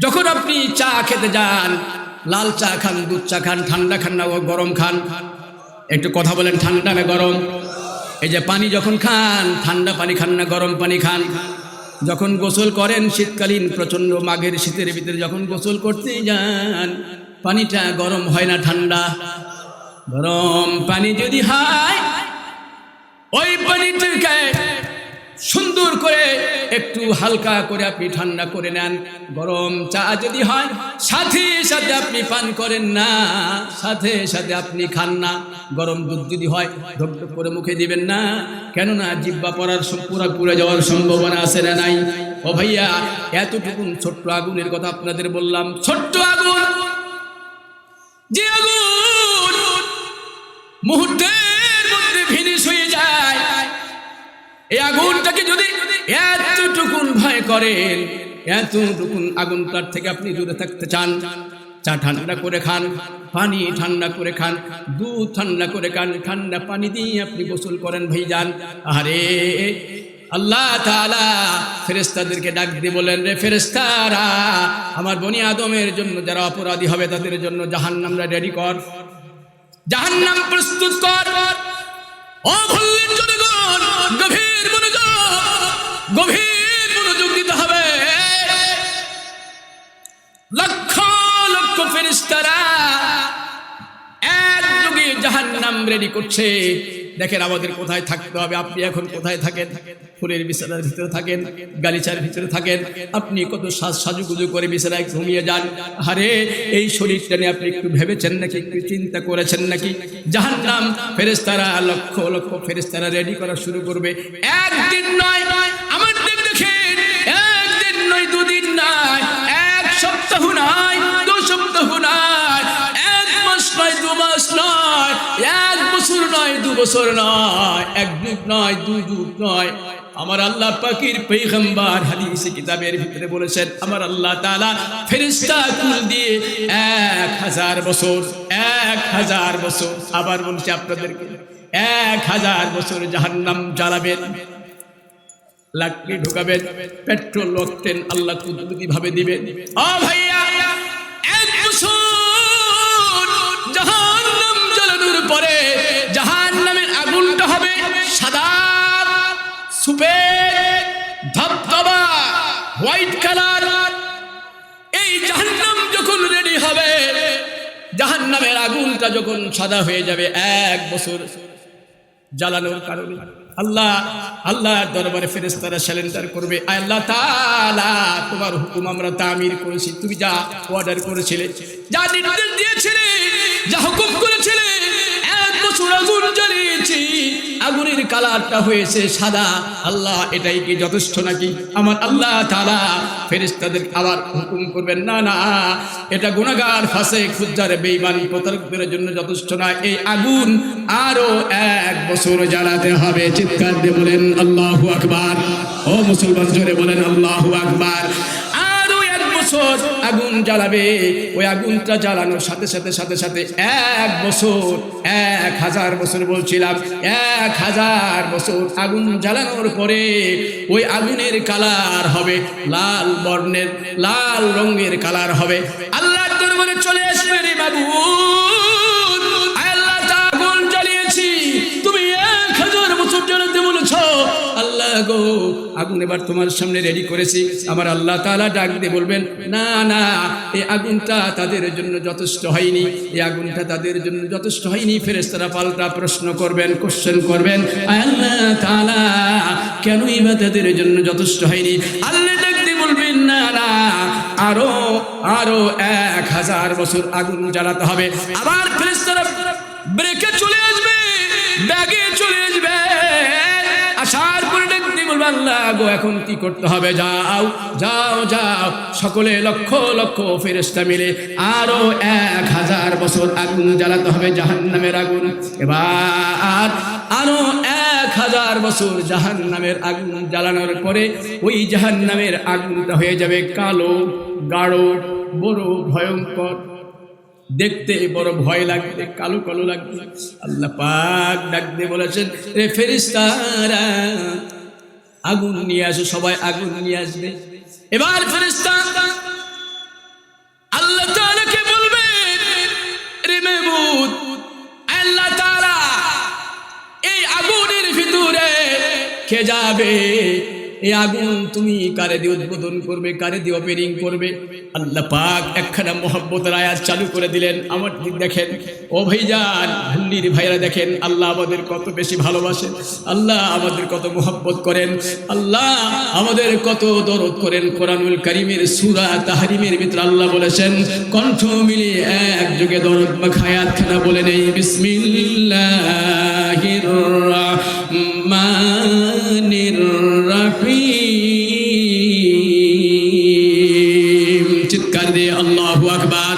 যখন আপনি চা খেতে যান, লাল চা খান, দুধ চা খান, ঠান্ডা খান না গরম খান? একটু কথা বলেন, ঠান্ডা না গরম? এই যে পানি যখন খান, ঠান্ডা পানি খান না গরম পানি খান? যখন গোসল করেন শীতকালীন প্রচন্ড মাঘের শীতের ভিতরে যখন গোসল করতে যান, পানিটা গরম হয় না ঠান্ডা? গরম পানি যদি হয়, ওই পানিটাকে সুন্দর করে একটু হালকা করে আপনি ঠান্ডা করে নেন। গরম চা যদি হয়, সাথে সাথে আপনি পান করেন না, সাথে সাথে আপনি খান না। গরম দুধ যদি হয়, ঢক ঢক করে মুখে দিবেন না, কেননা জিহ্বা পুড়ে যাওয়ার সম্ভাবনা আছে না নাই? ও ভাইয়া, এতটুকুন ছোট্ট আগুনের কথা আপনাদের বললাম। ছোট্ট আগুন, যে আগুন মুহূর্তের মধ্যে ফিনিশ হয়ে যায়, এই আগুনটাকে যদি এতটুকুন ভয় করেন, এতটুকুন আগুনটার থেকে আপনি দূরে থাকতে চান, চা ঠান্ডা করে খান, পানি ঠান্ডা করে খান, দুধ ঠান্ডা করে খান, ঠান্ডা পানি দিয়ে আপনি গোসল করেন ভাইজান। আরে আল্লাহ তাআলা ফেরেশতাদেরকে ডাক দিয়ে বলেন, রে ফেরেশতারা, আমার বনি আদমের জন্য যারা অপরাধী হবে তাদের জন্য জাহান্নামটা রেডি কর, জাহান্নাম প্রস্তুত কর। ও ভুল্লের জনগণ, গভীর মনোযোগ দিতে হবে। লক্ষ লক্ষ ফেরেশতারা একযোগে জাহান্নাম রেডি করছে। দেখেন আমাদের কোথায় থাকতে হবে। আপনি এখন কোথায় থাকেন? ফুলের বিছানার ভিতরে থাকেন, গালিচার ভিতরে থাকেন, আপনি কত সাজুগুজু করে বিছানায় ঘুমিয়ে যান। আরে এই শরীরটা নিয়ে আপনি একটু ভেবেছেন নাকি, একটু চিন্তা করেছেন নাকি? জাহান্নাম ফেরেশতারা, লক্ষ লক্ষ ফেরেশতারা রেডি করা শুরু করবে। একদিন নয়, আমার দেখেন, একদিন নয়, দুদিন নয়, এক সপ্তাহ নয়, 2 সপ্তাহ নয়, 1 মাস নয়, 2 মাস নয়, 1 বছর নয়, 2 বছর নয়, 1 যুগ নয়, 2 যুগ নয়। আমার আল্লাহ পাকের পয়গম্বর হাদিসে কিতাবের ভিতরে বলেছেন, আমার আল্লাহ তাআলা ফেরেশতা কুল দিয়ে 1000 বছর, 1000 বছর, আবার বলছি আপনাদেরকে, 1000 বছর জাহান্নাম জ্বালাবেন, লাকড়ি ঢোকাবেন, পেট্রোল অক্টেন আল্লাহ কুদরতি ভাবে দিবেন। ও ভাইয়া, 1 বছর জাহান্নাম জ্বালানোর পরে জাহান্নামের আগুনটা হবে সাদা, সুপের, ধবধবা, হোয়াইট কালার। এই জাহান্নাম যখন রেডি হবে, জাহান্নামের আগুনটা যখন সাদা হয়ে যাবে 1 বছর জ্বালানোর কারণে, আল্লাহর দরবারে ফেরেশতারা স্যালেন্ডার করবে, আল্লাহ তাআলা তোমার হুকুম আমরা তামির করেছি, তুমি যা অর্ডার করেছিলে, যা নির্দেশ দিয়েছিলে, যা হুকুম করেছিলে, 1 বছর আগুন জ্বালিয়েছি, আগুনের কালারটা হয়েছে সাদা। আল্লাহ, এটাই কি যথেষ্ট নাকি? আমার আল্লাহ তাআলা ফেরেশতাদের আবার হুকুম করবেন, না না, এটা গুনাহগার, ফাসিক, ফুজ্জার, বেঈমান, প্রতারকদের জন্য যথেষ্ট না, এই আগুন আরো 1 বছর জ্বালাতে হবে। চিৎকার দিয়ে বলেন আল্লাহু আকবার। ও মুসলমান, জোরে বলেন আল্লাহু আকবার। আরো 1 বছর আগুন জ্বালাবে। ওই আগুনটা জ্বালানোর সাথে সাথে 1 বছর, 1000 বছর বলছিলাম, 1000 বছর আগুন জ্বালানোর পরে ওই আগুনের কালার হবে লাল বর্ণের, লাল রঙের কালার হবে। আল্লাহর দরবারে চলে আসবে, রে বাবু, আল্লাহ তা আগুন জ্বালিয়েছি, তুমি 1000 বছর জ্বালাতে বলেছ, আল্লাহ গো, আগুন এবার তোমার সামনে রেডি করেছি। আমার আল্লাহ তাআলা ডাক দিয়ে বলবেন, না না, এই আগুনটা তাদের জন্য যথেষ্ট হয়নি, এই আগুনটা তাদের জন্য যথেষ্ট হয়নি। ফেরেশতারা পাল্টা প্রশ্ন করবেন, কোশ্চেন করবেন, আল্লাহ তাআলা কেনই বা তাদের জন্য যথেষ্ট হয়নি? আল্লাহ ডাক দিয়ে বলবেন, না না, আরো 1000 বছর আগুন জ্বালাতে হবে। আবার ফেরেশতারা ব্রেকে চলে আসবে, ব্যাগে চলে আসবে, আসার পরে বলবে, আল্লাহ গো, এখন কি করতে হবে? যাও যাও যাও, সকলে লক্ষ লক্ষ ফেরেশতা মিলে আরো 1000 বছর আগুন জ্বালাতে হবে, জাহান্নামের আগুন। এবার আরো 1000 বছর জাহান্নামের আগুন জ্বালানোর পরে ওই জাহান্নামের আগুনটা হয়ে যাবে কালো, গাঢ়, বড় ভয়ঙ্কর, দেখতে বড় ভয় লাগবে, কালো কালো লাগবে। আল্লাহ পাক ডাক দিয়ে বলেছেন, রে ফেরেশতারা, আগুন নিয়ে আসো, সবাই আগুন নিয়ে আসবে। এবার ফেরেশতা কে যাবে? এই আগুন তুমি কারে দিয়ে উদ্বোধন করবে, কারে দিয়ে ওপেনিং করবে? আল্লাহ পাক একখানা মোহাব্বতের আয়াত চালু করে দিলেন। আমার দিক দেখেন ও ভাইজান, হুল্লির ভাইরা দেখেন, আল্লাহ আমাদের কত বেশি ভালোবাসেন, আল্লাহ আমাদের কত মোহাব্বত করেন, আল্লাহ আমাদের কত দরদ করেন। কোরআনুল কারীমের সূরা তাহরিমের ভিতরে আল্লাহ বলেছেন, কণ্ঠ মিলিয়ে এক যুগে দরদ মাখা আয়াতখানা বলে নেই, বিসমিল্লাহির রাহমানির রাহিম। চিৎকার দিয়ে আল্লাহু আকবার,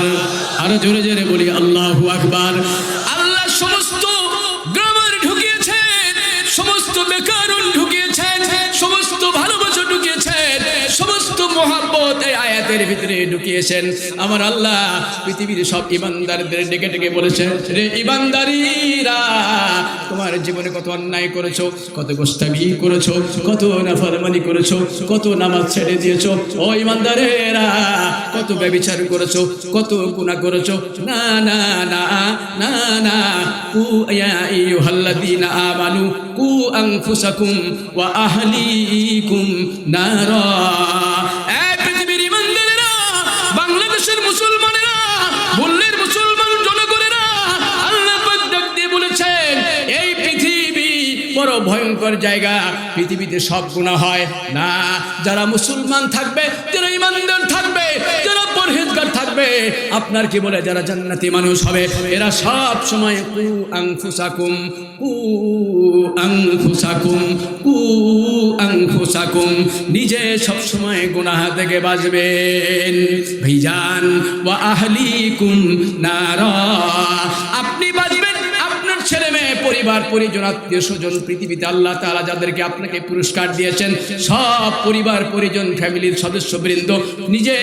আরো জোরে জোরে বলি আল্লাহু আকবার। আল্লাহ সমস্ত গ্রামার ঢুকিয়েছেন, সমস্ত ব্যাকরণ ঢুকিয়েছেন, সমস্ত ভালোবাসা ঢুকিয়েছেন, সমস্ত মোহাব্বত এই আয়াতের ভিতরে ঢুকিয়েছেন। আমার আল্লাহ পৃথিবীর সব ইমানদারদের ডেকে ডেকে বলেছেন, রে ইমানদারিরা, তোমার জীবনে কত অন্যায় করেছো, কত গোস্তামি করেছো, কত নাফরমানি করেছো, কত নামাজ ছেড়ে দিয়েছো। ও ইমানদারেরা, কত ব্যভিচার করেছো, কত গুনাহ করেছো। না না না না না, কু ইয়া আইয়ুহাল্লাযীনা আমানু কু আনফুসাকুম ওয়া আহলিকুম নারা। এই পৃথিবীর ইমানদারেরা, বাংলাদেশের মুসলমানেরা, বললের মুসলমান জনগণেরা, আল্লাহ পাক ডাক দিয়ে বলেছেন, এই পৃথিবী বড় ভয়ঙ্কর জায়গা, পৃথিবীতে সব গুনাহ হয় না। যারা মুসলমান থাকবে, যারা ইমানদার থাকবে, যারা পরহেজগার থাকবে, আপনার কি বলে যারা জান্নাতি মানুষ হবে, এরা সব সময় কু আনফুসাকুম কু আনফুসাকুম কু আনফুসাকুম, নিজে সব সময় গুনাহ থেকে বাঁচবেন। ভাইজান, ওয়া আহলিকুম নারা, আপনি বাঁচবেন, আপনার ছেলে মেয়ে, পরিবার পরিজন, আত্মীয় স্বজন, পৃথিবীতে আল্লাহ তাআলা যাদেরকে আপনাকে পুরস্কার দিয়েছেন, সব পরিবার পরিজন, ফ্যামিলির সদস্যবৃন্দ নিজে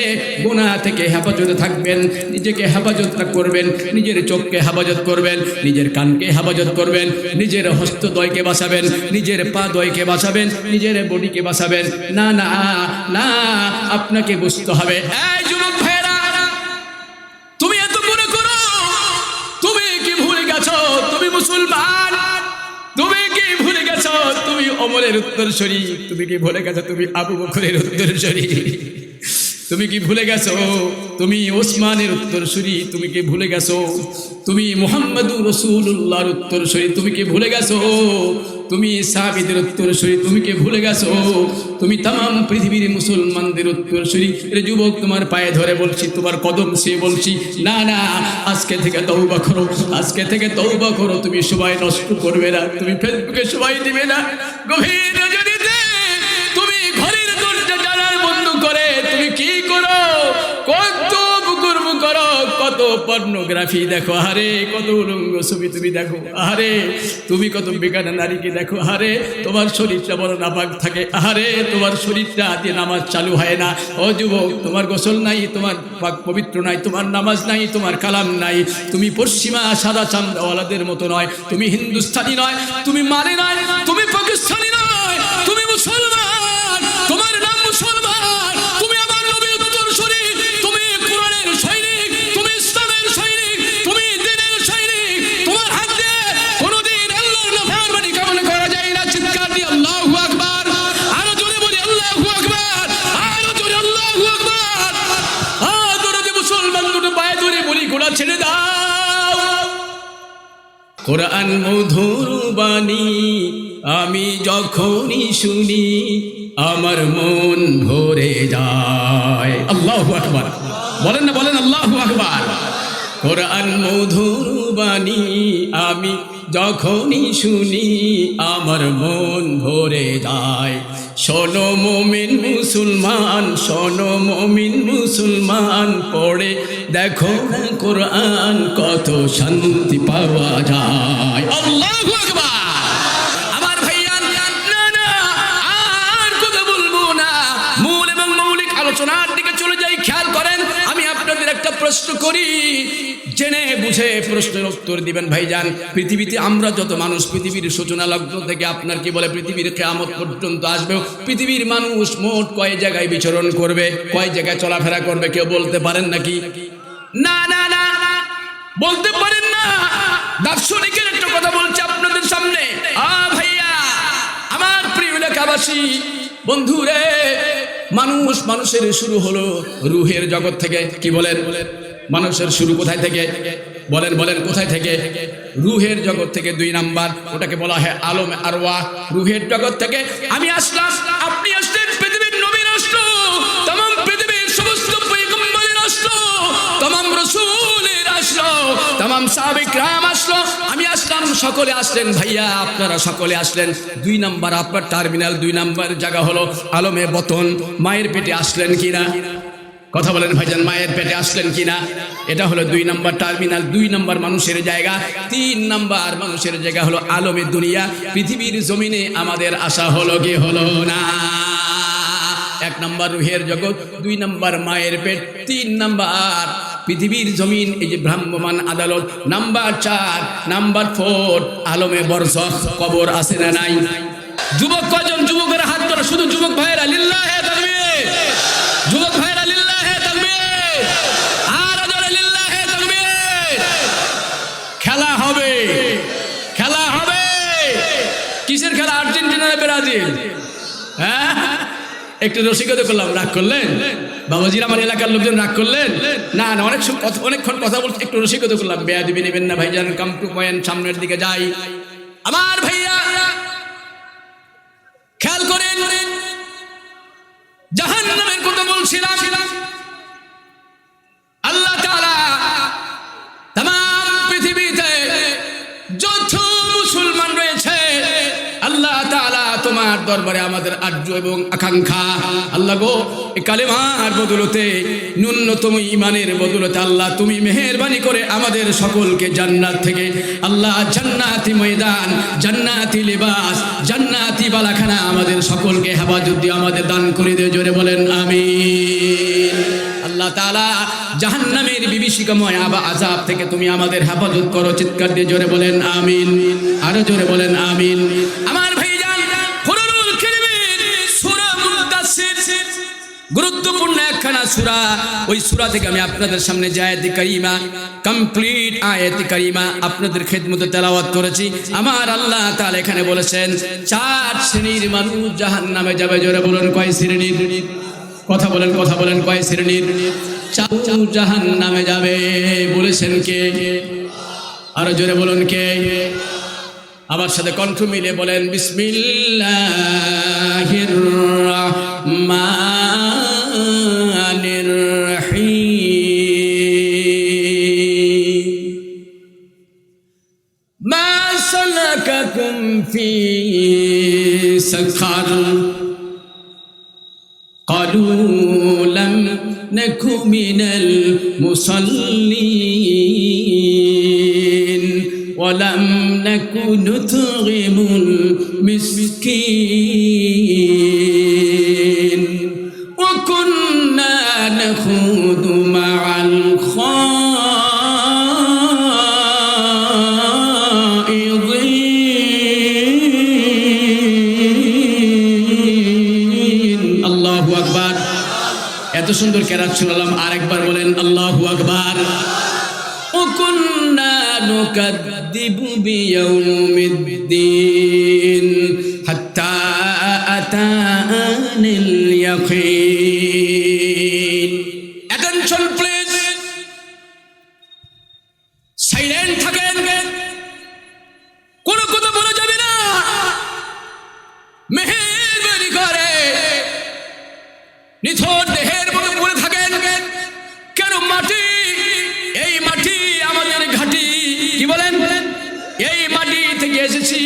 গুনাহ থেকে হেফাজতে থাকবেন, নিজেকে হেফাজত করবেন, নিজের চোখকে হেফাজত করবেন, নিজের কানকে হেফাজত করবেন, নিজের হস্তদ্বয়কে বাঁচাবেন, নিজের পা দ্বয়কে বাঁচাবেন, নিজের বডিকে বাঁচাবেন। না না না, আপনাকে বুঝতে হবে। এই যুবক ভাইরা, তুমি এত মনে করো, তুমি কি ভুলে গেছো তুমি মুসলমান? তুমি কি ভুলে গেছো তুমি ওমরের উত্তরসূরি? তুমি কি ভুলে গেছো তুমি আবু বকরের উত্তরসূরি? তুমি কি ভুলে গেছো তুমি ওসমানের উত্তরসূরি? তুমি কি ভুলে গেছো তুমি মুহাম্মদুর রাসূলুল্লাহর উত্তরসূরি? তুমি কি ভুলে গেছো তুমি সাহাবীদের উত্তরসূরি? তুমি কি ভুলে গেছো তুমি तमाम পৃথিবীর মুসলমানদের উত্তরসূরি? এর যুবক, তোমার পায়ে ধরে বলছি, তোমার কদম ছুঁয়ে বলছি, না না, আজকে থেকে তওবা করো, আজকে থেকে তওবা করো। তুমি সময় নষ্ট করবে না, তুমি ফেসবুকে সময় দিবে না, গভীর রজনীতে তুমি ঘরের দরজা জানালা বন্ধ করে তুমি কি করো? কত কুকর্ম করো, কত পর্নোগ্রাফি দেখো, আরে কত উলঙ্গ ছবি তুমি দেখো, আরে তুমি কত বেগানা নারীকে দেখো, আরে তোমার শরীরটা বড় নাপাক থাকে, আরে তোমার শরীরটা দিয়ে নামাজ চালু হয় না। ও যুবক, তোমার গোসল নাই, তোমার পাক পবিত্র নাই, তোমার নামাজ নাই, তোমার কালাম নাই, তুমি পশ্চিমা সাদা চামড়াওয়ালাদের মতো নয়, তুমি হিন্দুস্তানি নয়, তুমি মালি নয়, তুমি পাকিস্তানি নয়, তুমি মুসলমান, তোমার নাম মুসলমান, তুমি আমার নবীর উত্তরসূরি, তুমি কোরআনের সৈনিক, তুমি ইসলামের সৈনিক, তুমি দ্বীনের সৈনিক। তোমার হাত দিয়ে কোনোদিন আল্লাহর নাফরমানি কামনা করা যায় না। চিৎকার দিয়ে আল্লাহু আকবার, আরো জোরে বলি আল্লাহু আকবার, আরো জোরে আল্লাহু আকবার। আদরে মুসলমান, দুটো পায়ে ধরে বলি, গোড়া ছেড়ে দাও। কোরআন মধুর বাণী আমি যখনই শুনি, আমার মন ভরে যায়। আল্লাহু আকবার, বলেন না, বলেন আল্লাহু আকবার। কোরআন মধুর বাণী আমি যখনই শুনি, আমার মন ভরে যায়। শোনো মুমিন মুসলমান, শোনো মুমিন মুসলমান, পড়ে দেখো না কোরআন, কত শান্তি পাওয়া যায়। আল্লাহু আকবার। আমার ভাইয়ান, না না, আর কথা বলবো না, মূল এবং মৌলিক আলোচনার দিকে চলে যাই। খেয়াল করেন, আমি আপনাদের একটা প্রশ্ন করি, জেনে বুঝে প্রশ্নের উত্তর দিবেন। ভাইজান, পৃথিবীতে আমরা যত মানুষ, পৃথিবীর সূচনা লগ্ন থেকে আপনার কি বলে পৃথিবীর কিয়ামত পর্যন্ত আসবে, পৃথিবীর মানুষ মোট কয় জায়গায় বিচরণ করবে, কয় জায়গায় চলাফেরা করবে, কেউ বলতে পারেন নাকি? না না না, বলতে পারেন না। দার্শনিকের একটা কথা বলছে আপনাদের সামনে। ভাইয়া, আমার প্রিয় দুনিয়াবাসী বন্ধুরে, মানুষের শুরু হলো রুহের জগৎ থেকে। কি বলেন? মানুষের শুরু কোথায় থেকে? বলেন কোথায় থেকে? রুহের জগৎ থেকে। 2 নাম্বার, ওটাকে বলা হয় আলমে আরওয়াহ। রুহের জগৎ থেকে আমি আসলাম, আপনি আসলেন, পৃথিবীর নবীর আসলো, तमाम পৃথিবীর সমস্ত পয়গম্বরের আসলো, तमाम রাসূলের আসলো, तमाम সাহাবা কিরাম আসলো, আমি আসলাম, সকলে আসলেন। ভাইয়া আপনারা সকলে আসলেন। 2 নাম্বার আপনার টার্মিনাল, 2 নাম্বার জায়গা হলো আলমে বতন। মায়ের পেটে আসলেন কিনা? কথা বলেন ভাইজান, মায়ের পেটে আসলেন কিনা? এটা হলো 2 নাম্বার টার্মিনাল, 2 নাম্বার মানুষের জায়গা। 3 নাম্বার মানুষের জায়গা হলো আলমে দুনিয়া, পৃথিবীর জমিনে আমাদের আসা হলো কি হলো না? 1 নাম্বার রুহের জগৎ, 2 নাম্বার মায়ের পেট, 3 নাম্বার পৃথিবীর জমিন, এই যে ভ্রাম্যমান আদালত। নাম্বার 4, নাম্বার 4 আলমে বরজখ, কবর আছে না নাই? যুবক কজন? যুবকের হাত ধরে, শুধু যুবক ভাইরা, লিল্লাহে তাকবীর। যুবক ভাইরা লিল্লাহে তাকবীর, আর জোরে লিল্লাহে তাকবীর। খেলা হবে, খেলা হবে। কিসের খেলা? আর্জেন্টিনা না ব্রাজিল? হ্যাঁ, একটু রসিকতা করলাম, রাগ করলেন বাবাজির? আমার এলাকার লোকজন রাগ করলেন? না, অনেকক্ষণ কথা বলতে একটু রসিকতা করলাম। বেয়াদবি নেবেন না ভাইজান, কাম টু পয়েন্ট, সামনের দিকে যাই। আমার ভাইয়া খেয়াল করেন, জাহান্নামের কথা বলছিলাম। আল্লাহ তাআলা तमाम পৃথিবীতে যত মুসলমান রয়েছে, আল্লাহ তাআলা তোমার দরবারে আমাদের আরজু এবং আকাঙ্ক্ষা, আল্লাহ গো, এই কালেমার বদলতে, ন্যূনতম ঈমানের বদলতে আল্লাহ তুমি মেহেরবানি করে আমাদের সকলকে জান্নাত থেকে, আল্লাহ জান্নাতি ময়দান, জান্নাতি লিবাস, জান্নাতি বালাখানা আমাদের সকলকে হেফাজত দিয়ে আমাদের দান করে দিয়ে। জোরে বলেন আমিন। আল্লাহ তাআলা জাহান্নামের বিভীষিকাময় আযাব থেকে তুমি আমাদের হেফাজত করো। চিৎকার দিয়ে জোরে বলেন আমিন, আরো জোরে বলেন আমিন। আমার ভাইজান, কুরআনুল কারীমের সূরা মুদাসসির গুরুত্বপূর্ণ একখানা সূরা। ওই সূরা থেকে আমি আপনাদের সামনে যে আয়াতে কারিমা, কমপ্লিট আয়াতে কারিমা আপনাদের খেদমতে তেলাওয়াত করেছি। আমার আল্লাহ তাআলা এখানে বলেছেন 4 শ্রেণীর মানুষ জাহান্নামে যাবে। জোরে বলেন কয় শ্রেণীর? কথা বলেন কয় শ্রেণীর? 4 জাহান্নামে যাবে। বলেছেন কে? আরো জোরে বলুন কে? আমার সাথে কণ্ঠ মিলে বলেন বিসমিল্লাহির রাহমানির রহিম। মা সালাকাকুম ফি সাকার قالوا لم نك من المصلين ولم نك نطعم المسكين وكنا نخوض مع الخائضين। আল্লাহু আকবার। এত সুন্দর কেরাত শুনলাম, আরেকবার বলেন আল্লাহু আকবার। وكنا نكذب بيوم الدين حتى أتانا اليقين। Attention please, সাইলেন্ট থাকেন, কোনো কথা বলা যাবে না। মেহেরবানি করে নিথর দেহের মতো পড়ে থাকেন কেন? মাটি, এই মাটি আমাদের ঘাটি। কি বলেন? এই মাটি থেকে এসেছি,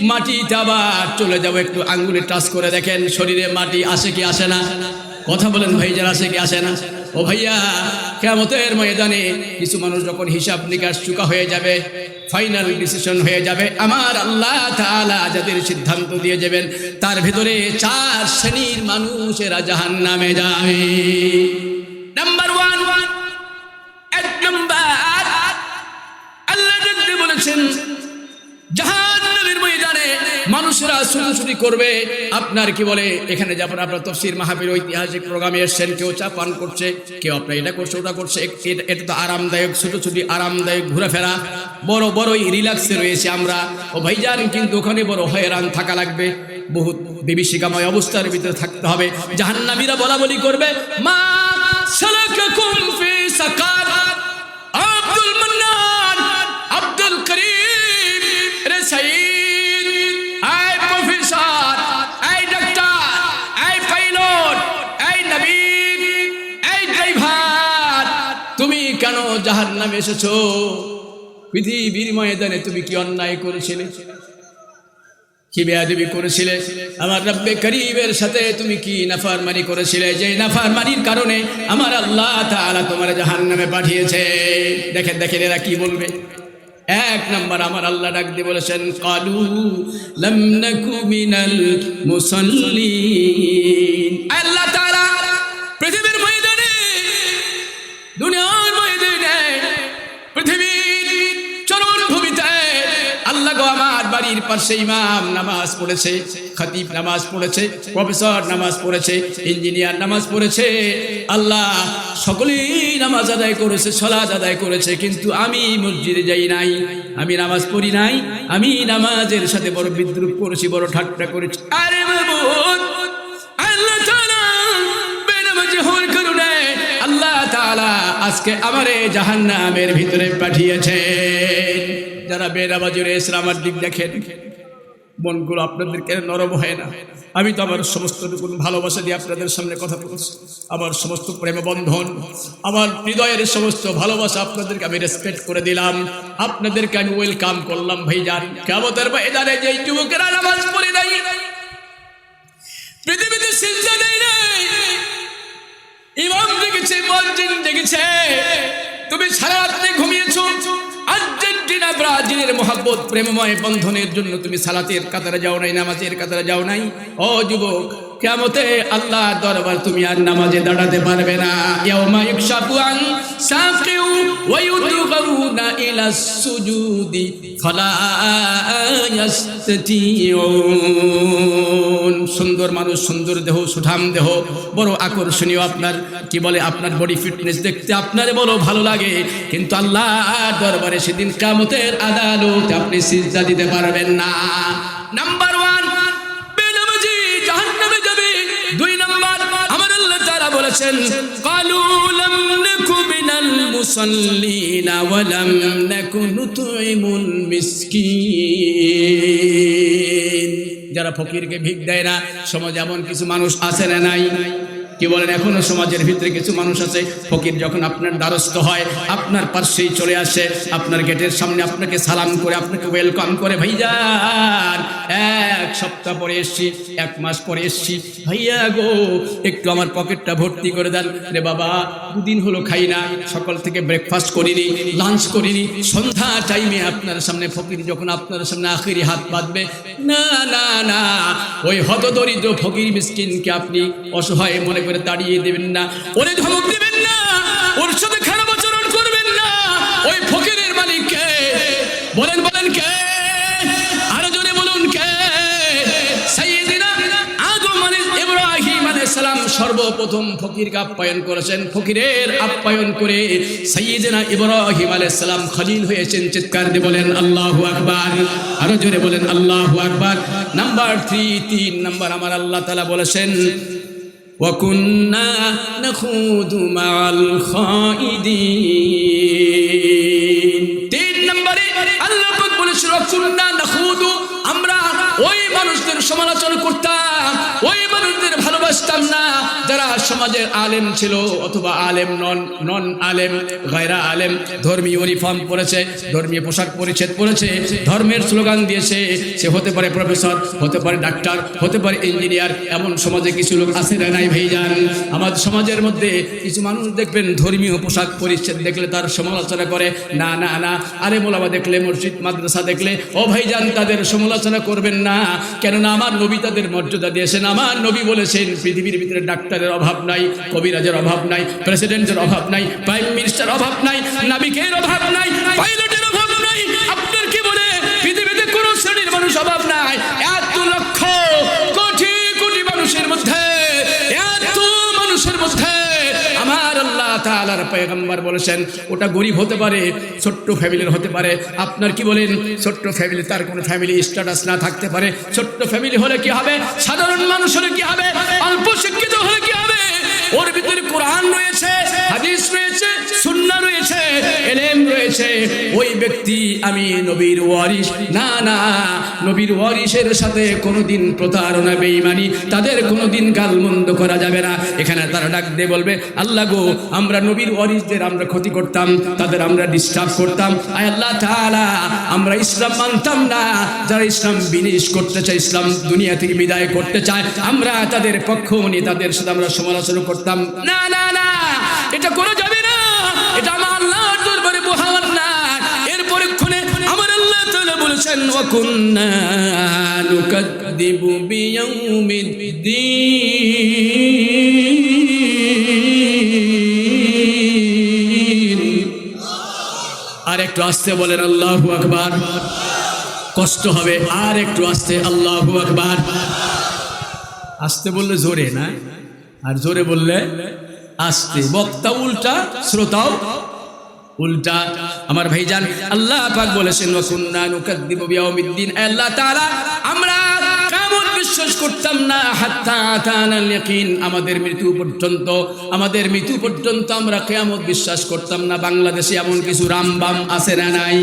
মাটিতে আবার চলে যাবো। একটু আঙ্গুলে টাচ করে দেখেন শরীরে মাটি আসে কি আসে না? কথা বলেন ভাইজান, আসে কি আসে না? ও ভাইয়া, কিয়ামতের ময়দানে কিছু মানুষ যখন হিসাব নিকাশ চুকা হয়ে যাবে, ফাইনাল ডিসিশন হয়ে যাবে, আমার আল্লাহ তাআলা যাদের সিদ্ধান্ত দিয়ে যাবেন, তার ভিতরে 4 শ্রেণীর মানুষেরা জাহান্নামে যাবে। নাম্বার 1, 1 নাম্বার, আল্লাহ বলেছেন জাহান্নামের ময়দানে মানুষরা ছুটোছুটি করবে। আপনার কি বলে, এখানে যখন আপনার তফসির মাহফিল ঐতিহাসিক প্রোগ্রামে এসছেন, কেউ চা পান করছে, কেউ আপনার এটা করছে ওটা করছে, এটা তো আরামদায়ক, ছুটোছুটি আরামদায়ক ঘোরাফেরা, বড়ই রিল্যাক্সে রয়েছে আমরা। ও ভাইজান, কিন্তু ওখানে বড় হয়রান থাকা লাগবে। বহুত বিভীষিকাময় অবস্থার ভিতরে থাকতে হবে। জাহান্নামীরা বলা বলি করবে, মা সালাকাকুম ফি সাকার। আব্দুল মান্নান, আব্দুল করিম, রে Sayeed, I professor, I doctor, I pilot, I নবী, আই ড্রাইভার, তুমি কেন জাহান্নামে এসেছো? পৃথিবীর ময়দানে তুমি কি অন্যায় করেছিলে, কি বেয়াদবি করেছিলে? আমার রব্বে করিমের সাথে তুমি কি নাফরমানি করেছিলে? যে নাফরমানির কারণে আমার আল্লাহ তাআলা তোমার জাহান্নামে পাঠিয়েছে। দেখেন দেখেন এরা কি বলবে। এক নাম্বার আমার আল্লাহ ডাক দিয়ে বলেছেন, ক্বালু লাম নাকু মিনাল মুসাল্লিন। আল্লাহ তাআলা পৃথিবীর ময়দানে, দুনিয়ার ময়দানে, পৃথিবীর চরণ ভূমিতে আল্লাহ গো আমার বাড়ির পাশে ইমাম নামাজ পড়েছে, খতিব নামাজ পড়েছে, প্রফেসর নামাজ পড়েছে, ইঞ্জিনিয়ার নামাজ পড়েছে, আল্লাহ সকলেই নামাজ আদায় করেছে, সালাত আদায় করেছে, কিন্তু আমি মসজিদে যাই নাই, আমি নামাজ পড়ি নাই, আমি নামাজের সাথে বড় বিদ্রুপ করেছি, বড় ঠাট্টা করেছি। আরে মাবুদ, আল্লাহ তাআলা বেনামাজি হওয়ার কারণে আল্লাহ তাআলা আজকে আমারে জাহান্নামের ভিতরে পাঠিয়েছেন। যারা বেনামাজি রয়েছে আমার দিক দেখেন, মনগুলো আপনাদেরকে নরম হয় না? আমি তো আমার সমস্ত টুকুন ভালোবাসা দিয়ে আপনাদের সামনে কথা বলছি, আমার সমস্ত প্রেম বন্ধন, আমার হৃদয়ের সমস্ত ভালোবাসা আপনাদেরকে আমি রেসপেক্ট করে দিলাম, আপনাদেরকে আমি ওয়েলকাম করলাম। ভাইজান, কিয়ামতের ময়দানে যেই যুবকেরা নামাজ পড়ে নাই, পৃথিবীতে সিজদা দেয় নাই, ইমাম দেখেছে, মুয়াজ্জিন দেখেছে, তুমি সারা রাত্রে ঘুমিয়েছো, আর্জেন্টিনা ব্রাজিলের মহব্বত প্রেমময় বন্ধনের জন্য তুমি সালাতের কাতারে যাও নাই, নামাজের কাতারে যাও নাই। ও যুবক, কিয়ামতে আল্লাহ দরবার তুমি আর নামাজে দাঁড়াতে পারবে না। ইয়াউমা ইউকশাফু আন সাকিউ ওয়া ইউদগারুনা ইলা সুজুদি ফালা ইয়াস্তাতিউন। সুন্দর মানুষ, সুন্দর দেহ, সুঠাম দেহ, বড় আকর্ষণীয়, আপনার কি বলে আপনার বডি ফিটনেস দেখতে আপনার বড় ভালো লাগে, কিন্তু আল্লাহ দরবারে সেদিন কিয়ামতের আদালতে আপনি সিজদা দিতে পারবেন না। নাম্বার 1, বেনামাজি জাহান্নামে যাবে। 2 নাম্বার আমার আল্লাহ তাআলা বলেছেন, ক্বালু লাম নাকু মিনাল মুসাল্লিনা ওয়া লাম নাকু নুতইমুল মিসকিন। যারা ফকিরকে ভিক দেয় না, সমাজে এমন কিছু মানুষ আছে না নাই? কি বলেন, এখনো সমাজের ভিতরে কিছু মানুষ আছে, ফকির যখন আপনার দ্বারস্থ হয়, আপনার পাশেই চলে আসে, আপনার গেটের সামনে আপনাকে সালাম করে, আপনাকে ওয়েলকাম করে, ভাইজান 1 সপ্তাহ পরে এসছি, 1 মাস পরে এসছি, ভাইয়া গো একটু আমার পকেটটা ভর্তি করে দেন। রে বাবা, 2 দিন হলো খাই না, সকাল থেকে ব্রেকফাস্ট করিনি, লাঞ্চ করিনি, সন্ধ্যা টাইমে আপনার সামনে ফকির যখন আপনার সামনে আখেরি হাত বাঁধবে, না না না, ওই হতদরিদ্র ফকির মিসকিনকে আপনি অসহায় মনে করে দাঁড়িয়ে দেবেন না, ওরে ধমক দিবেন না, ওর সাথে খারাপ আচরণ করবেন না। ওই ফকিরের মালিক কে? বলেন বলেন কে? আরো জোরে বলুন কে? সাইয়েদিনা আদম ইব্রাহিম আলাইহিস সালাম সর্বপ্রথম ফকিরকে আপ্যায়ন করেছেন, ফকিরের আপ্যায়ন করে সাইয়েদিনা ইব্রাহিম আলাইহিস সালাম খলিল হয়েছেন। চিৎকার দিয়ে বলেন আল্লাহু আকবার, আরো জোরে বলেন আল্লাহু আকবার। নাম্বার 3 নাম্বার আমার আল্লাহ তাআলা বলেছেন, وَكُنَّا نَخُوضُ مَعَ الْخَائِضِينَ। 3 নম্বরে আল্লাহ পাক বলেছেন, وَكُنَّا نَخُوضُ, আমরা ওই মানুষদের সমালোচনা করতাম, ওই মানুষদের ভালোবাসতাম না যারা সমাজের আলেম ছিল অথবা আলেম নন আলেম, গায়রা আলেম, ধর্মীয় ইউনিফর্ম পরেছে, ধর্মীয় পোশাক পরিচ্ছদ পরেছে, ধর্মের স্লোগান দিয়েছে, সে হতে পারে প্রফেসর, হতে পারে ডাক্তার, হতে পারে ইঞ্জিনিয়ার। এমন সমাজে কিছু লোক আছে না নাই ভাইজান? আমাদের সমাজের মধ্যে কিছু মানুষ দেখবেন ধর্মীয় পোশাক পরিচ্ছদ দেখলে তার সমালোচনা করে, না না না, আরে মোলামা দেখলে, মসজিদ মাদ্রাসা দেখলে, ও ভাইজান তাদের সমালোচনা করবেন না, কেননা আমার নবী তাদের মর্যাদা দিয়েছেন। আমার নবী বলেছেন, পৃথিবীর ভিতরে ডাক্তারের অভাব নাই, কবিরাজের অভাব নাই, প্রেসিডেন্টের অভাব নাই, প্রাইম মিনিস্টার অভাব নাই, নাবিকের অভাব নাই, পাইলটের অভাব নাই। আপনার কি বলে পৃথিবীতে কোন শ্রেণীর মানুষ অভাব নাই? 1 লক্ষ কোটি কোটি মানুষের মধ্যে, এত মানুষের মধ্যে আমার আল্লাহ তাআলার পয়গম্বর বলেছেন ওটা গরিব হতে পারে, ছোট্ট ফ্যামিলির হতে পারে। আপনার কি বলেন? ছোট্ট ফ্যামিলি, তার কোনো ফ্যামিলি স্ট্যাটাস না থাকতে পারে। ছোট্ট ফ্যামিলি হলে কি হবে? সাধারণ মানুষ হলে কি হবে? অল্প শিক্ষিত হলে কি হবে? ওর ভিতরে কোরআন রয়েছে, হাদিস রয়েছে, সুন্নাহ রয়েছে, ইলম রয়েছে। ওই ব্যক্তি আমি নবীর ওয়ারিস না, না, নবীর ওয়ারিসের সাথে কোনোদিন প্রতারণা, বেঈমানি, তাদের কোনোদিন গালমন্দ করা যাবে না। এখানে তারা ডাক দিয়ে বলবে, আল্লাহ গো, আমরা নবীর ওয়ারিসদের আমরা ক্ষতি করতাম, তাদের আমরা ডিস্টার্ব করতাম। আয় আল্লাহ তাআলা, আমরা ইসলাম মানতাম না। যারা ইসলাম বিনাশ করতে চায়, ইসলাম দুনিয়া থেকে বিদায় করতে চায়, আমরা তাদের পক্ষ নিয়ে তাদের সাথে আমরা সমালোচনা করতাম। না, না, না, এটা করা যাবে না। এটা আমার আল্লাহর দরবারে মহান না। এরপরে ক্ষণে আমার আল্লাহ তাআলা বলেছেন, ওয়া কুন্না নুকাদ্দিবু বিয়াউমিদ্দিন। আর একটু আস্তে বলেন আল্লাহু আকবার, কষ্ট হবে। আর একটু আস্তে, আল্লাহু আকবার। আস্তে বললে জোরে না, আর জোরে বললে আস্তে। বক্তা উল্টা, শ্রোতাও উল্টা। আমার ভাইজান, আল্লাহ পাক বলেছেন, ওয়া কুন্না নুকাদ্দিবু বিয়াউমিদ্দিন। আল্লাহ তাআলা, আমরা কিয়ামত বিশ্বাস করতাম না, হাত্তা আতানাল ইয়াকিন। আমাদের মৃত্যু পর্যন্ত, আমাদের মৃত্যু পর্যন্ত আমরা কিয়ামত বিশ্বাস করতাম না। বাংলাদেশে এমন কিছু রামবাম আছে না নাই?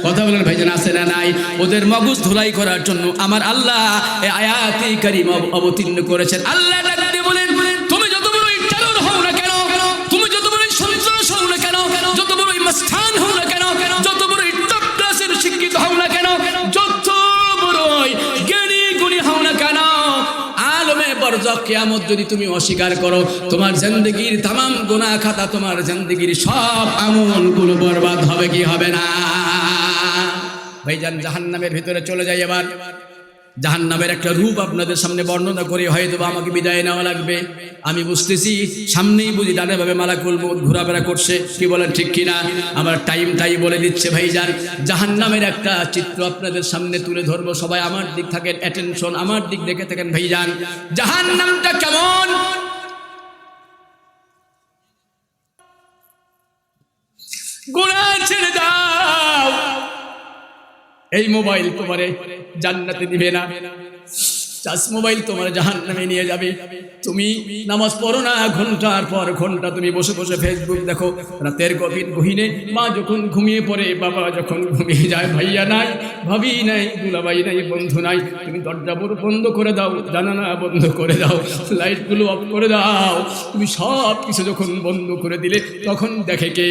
কথা বলেন ভাইজান, আছে না নাই? ওদের মগজ ধুলাই করার জন্য আমার আল্লাহ এই আয়াতে কারিমা অবতীর্ণ করেছেন। আল্লাহ ডাক দিয়ে বলেন, তুমি যত বড়ই টেরর হও না কেন, তুমি যত বড়ই সন্ত্রাস হও না কেন, যত বড়ই মাস্তান হও না কেন, যত বড়ই টপ ক্লাসের শিক্ষিত হও না কেন, যত বড়ই জ্ঞানী গুণী হও না কেন, আলমে বরজখ কিয়ামত যদি তুমি অস্বীকার করো, তোমার জিন্দেগীর तमाम গুনাহ খাতা, তোমার জিন্দেগীর সব আমলগুলো বরবাদ হবে কি হবে না? ভাইজান, জাহান্নামের ভিতরে চলে যাই। এবার জাহান্নামের একটা রূপ আপনাদের সামনে বর্ণনা করে হয়তো আমাকে বিদায় নেওয়া লাগবে। আমি বুঝতেছি সামনেই বুঝি ডানে ভাবে মালাকুল মউত ঘোরাফেরা করছে, কি বলেন ঠিক কিনা? আমার টাইমটাই বলে দিচ্ছে। ভাইজান, জাহান্নামের একটা চিত্র আপনাদের সামনে তুলে ধরবো। সবাই আমার দিক থাকেন, অ্যাটেনশন, আমার দিক দেখে থাকেন। ভাইজান, জাহান্নামটা কেমন? গুনাহ ছেড়ে দাও, এই মোবাইল তোমারে জান্নাতে দিবে না। টাচ মোবাইল তোমার জাহান্নামে নিয়ে যাবে। তুমি নামাজ পড়ো না, ঘন্টার পর ঘন্টা তুমি বসে বসে ফেসবুক দেখো। রাতের গভীর গহীনে মা যখন ঘুমিয়ে পড়ে, বাবা যখন ঘুমিয়ে যায়, ভাইয়া নাই, ভাবি নাই, দুলাভাই নাই, বন্ধু নাই, তুমি দরজা বন্ধ করে দাও, জানালা বন্ধ করে দাও, লাইটগুলো অফ করে দাও। তুমি সব কিছু যখন বন্ধ করে দিলে, তখন দেখে কে?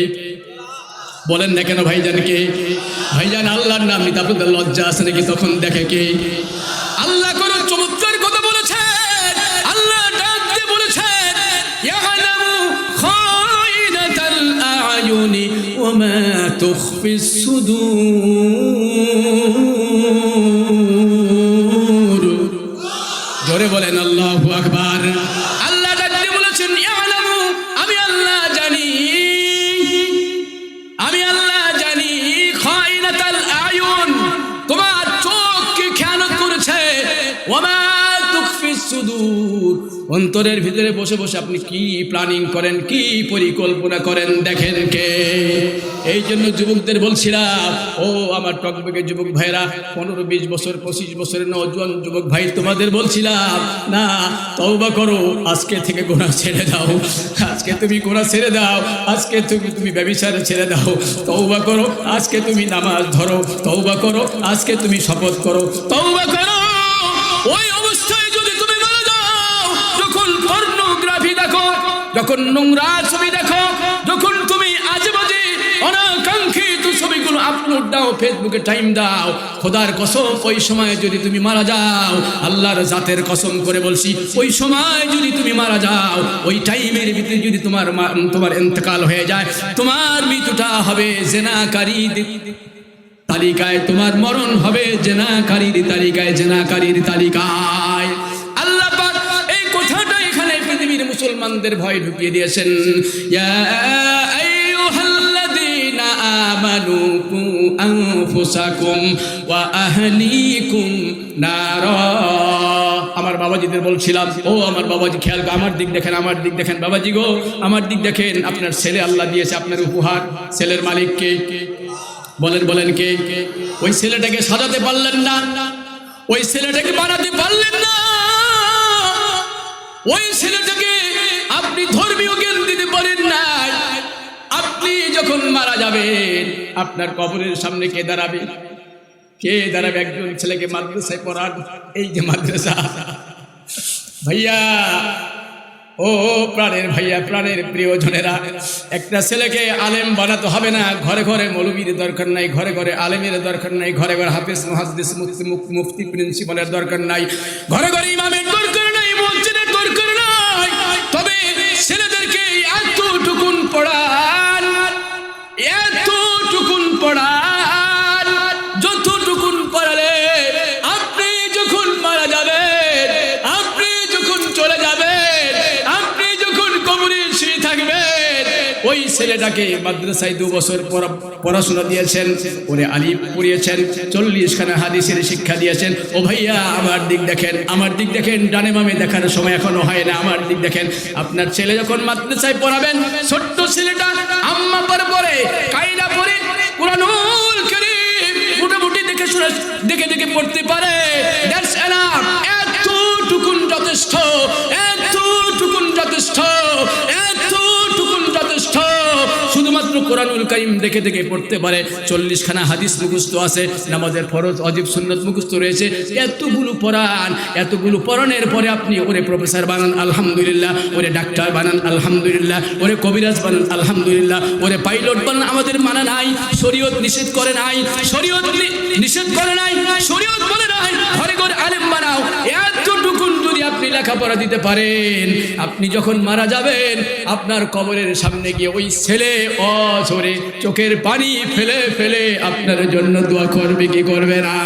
বলেন না কেন ভাইজানকে? ভাইজান, আল্লাহর নাম নিতে আপনাদের লজ্জা আছে নাকি? তখন দেখে কে? আল্লাহ কোন চমৎকার কথা বলেছেন। আল্লাহ ডাক দিয়ে বলেছেন, ইয়ালামু খায়িনাতাল আয়ুনি ওয়া মা তুখফিস সুদূর। জোরে বলেন আল্লাহু আকবার। আল্লাহ ডাক দিয়ে বলেছেন, ইয়ালামু, আমি আল্লাহ জানি, আমি আল্লাহ জানি, খায়িনাতাল আয়ুন, তোমার চোখ কি খেয়ানত করেছে, ওয়া মা তুখফিস সুদূর, অন্তরের ভিতরে বসে বসে আপনি কি প্ল্যানিং করেন, কি পরিকল্পনা করেন, দেখেন কে? এই জন্য যুবকদের বলছিলাম, ও আমার টকবকে যুবক ভাইরা, 15-20 বছর 25 বছরের নওজোয়ান যুবক ভাই, তোমাদের বলছিলাম না, তওবা করো, আজকে থেকে গুনাহ ছেড়ে দাও, আজকে তুমি গুনাহ ছেড়ে দাও, আজকে তুমি ব্যভিচার ছেড়ে দাও, তওবা করো, আজকে তুমি নামাজ ধরো, তওবা করো, আজকে তুমি শপথ করো, তওবা করো। ওই অবস্থায় যদি তুমি মারা যাও, যখন পর্নোগ্রাফি দেখো, যখন নোংরা ছবি দেখো, যখন তুমি আজেবাজে অনাকাঙ্ক্ষিত ছবিগুলো আপলোড দাও, ফেসবুকে টাইম দাও, খোদার কসম ওই সময় যদি তুমি মারা যাও, আল্লাহর জাতের কসম করে বলছি, ওই সময় যদি তুমি মারা যাও, ওই টাইমের ভিতরে যদি তোমার ইন্তেকাল হয়ে যায়, তোমার মৃত্যুটা হবে জিনাকারীর তালিকায়, তোমার মরণ হবে জিনাকারীর তালিকায়, জিনাকারীর তালিকায়। আল্লাহ পাক এই কথাটা এখানে পৃথিবীর মুসলমানদের ভয় ঢুকিয়ে দিয়েছেন। ইয়া আইয়ুহাল্লাযীনা আমানু কু আনফুসাকুম ওয়া আহলিকুম নারা। আমার বাবাজিদের বলছিলাম, ও আমার বাবাজি খেয়াল আমার দিক দেখেন, আমার দিক দেখেন বাবাজি গো, আমার দিক দেখেন। আপনার ছেলে আল্লাহ দিয়েছে আপনার উপহার, ছেলের মালিক কে? বলেন বলেন কে? ওই ছেলেটাকে সাজাতে পারলেন না, ওই ছেলেটাকে বানাতে পারলেন না, ওই ছেলেটাকে আপনি ধর্মীয় জ্ঞান দিতে পারেন না। আপনি যখন মারা যাবেন আপনার কবরের সামনে কে দাঁড়াবে? কে দাঁড়াবে? একজন ছেলেকে মাদ্রাসায় পড়ান, এই যে মাদ্রাসা ভাইয়া, ও প্রাণের ভাইয়া, প্রাণের প্রিয়জনেরা, একটা ছেলেকে আলেম বানাতে হবে না। ঘরে ঘরে মৌলবীর দরকার নাই, ঘরে ঘরে আলেমের দরকার নাই, ঘরে ঘরে হাফেজ মুহাদ্দিস মুফতি প্রিন্সিপালের দরকার নাই, ঘরে ঘরে ইমামের দরকার নাই, মসজিদের দরকার নাই। তবে ছেলেদেরকে এতটুকুন পড়ান, এতটুকুন পড়ান, যতটুকুন পড়ালে আপনি যখন মারা যাবেন, আপনি যখন চলে যাবেন, আপনি যখন কবরে শুয়ে থাকবেন, ওই ছেলেটাকে মাদ্রাসায় 2 বছর পড়াশোনা দিয়েছেন, ওরে আলিম পড়িয়েছেন, 40 খানা হাদিসের শিক্ষা দিয়েছেন। ও ভাইয়া আমার দিক দেখেন, আমার দিক দেখেন, ডানে বামে দেখার সময় এখনো হয় না। আমার দিক দেখেন, আপনার ছেলে যখন মাদ্রাসায় পড়াবেন, ছোট্ট ছেলেটা আম্মা পরে কায়দা পড়ে কুরআনুল কারীম মোটামুটি দেখে শুনে দেখে দেখে পড়তে পারে, দ্যাটস এনাফ। এতটুকুন যথেষ্ট, এতটুকুন যথেষ্ট, এতটুকুন যথেষ্ট। শুধুমাত্র কোরআনুল কারীম দেখে দেখে পড়তে পারে, 40 খানা হাদিস মুখস্থ আছে, নামাজের ফরজ ওয়াজিব সুন্নাত মুখস্থ রয়েছে। এতগুলো পড়ান, এতগুলো পড়ানোর পরে আপনি ওরে প্রফেসর বানান আলহামদুলিল্লাহ, ওরে ডাক্তার বানান আলহামদুলিল্লাহ, ওরে কবিরাজ বানান আলহামদুলিল্লাহ, ওরে পাইলট বানান। আমাদের মানা নাই, শরীয়ত নিষেধ করে নাই, শরীয়ত নিষেধ করে নাই, শরীয়ত বলে নাই ঘরে ঘরে আলেম বানাও। এতটুকুন যদি আপনি লেখাপড়া দিতে পারেন, আপনি যখন মারা যাবেন আপনার কবরের সামনে গিয়ে ওই ছেলে অঝরে চোখের পানি ফেলে ফেলে আপনার জন্য দোয়া করবে কি করবে না?